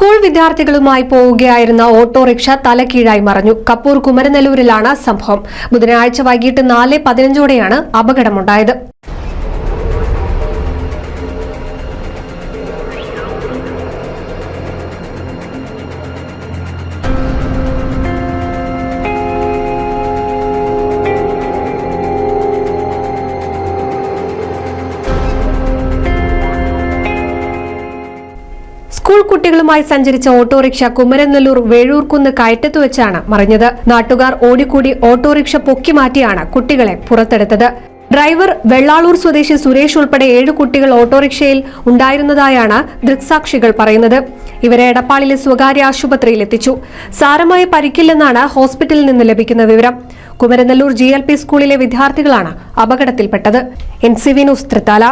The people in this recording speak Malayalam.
സ്കൂൾ വിദ്യാർത്ഥികളുമായി പോവുകയായിരുന്ന ഓട്ടോറിക്ഷ തലകീഴായി മറിഞ്ഞു. കപ്പൂർ കുമരനെല്ലൂരിലാണ് സംഭവം. ബുധനാഴ്ച വൈകിട്ട് 4:15ഓടെയാണ് അപകടമുണ്ടായത്. സ്കൂൾ കുട്ടികളുമായി സഞ്ചരിച്ച ഓട്ടോറിക്ഷ കുമരനെല്ലൂർ വേഴൂർക്കുന്ന് കയറ്റത്ത് വെച്ചാണ് മറിഞ്ഞത്. നാട്ടുകാർ ഓടിക്കൂടി ഓട്ടോറിക്ഷ പൊക്കി മാറ്റിയാണ് കുട്ടികളെ പുറത്തെടുത്തത്. ഡ്രൈവർ വെള്ളാളൂർ സ്വദേശി സുരേഷ് ഉൾപ്പെടെ 7 കുട്ടികൾ ഓട്ടോറിക്ഷയിൽ ഉണ്ടായിരുന്നതായാണ് ദൃക്സാക്ഷികൾ പറയുന്നത്. ഇവരെ എടപ്പാളിലെ സ്വകാര്യ ആശുപത്രിയിൽ എത്തിച്ചു. സാരമായ പരിക്കില്ലെന്നാണ് ഹോസ്പിറ്റലിൽ നിന്ന് ലഭിക്കുന്ന വിവരം. കുമരനെല്ലൂർ GLP സ്കൂളിലെ വിദ്യാർത്ഥികളാണ് അപകടത്തിൽപ്പെട്ടത്. NCV news Thrithala.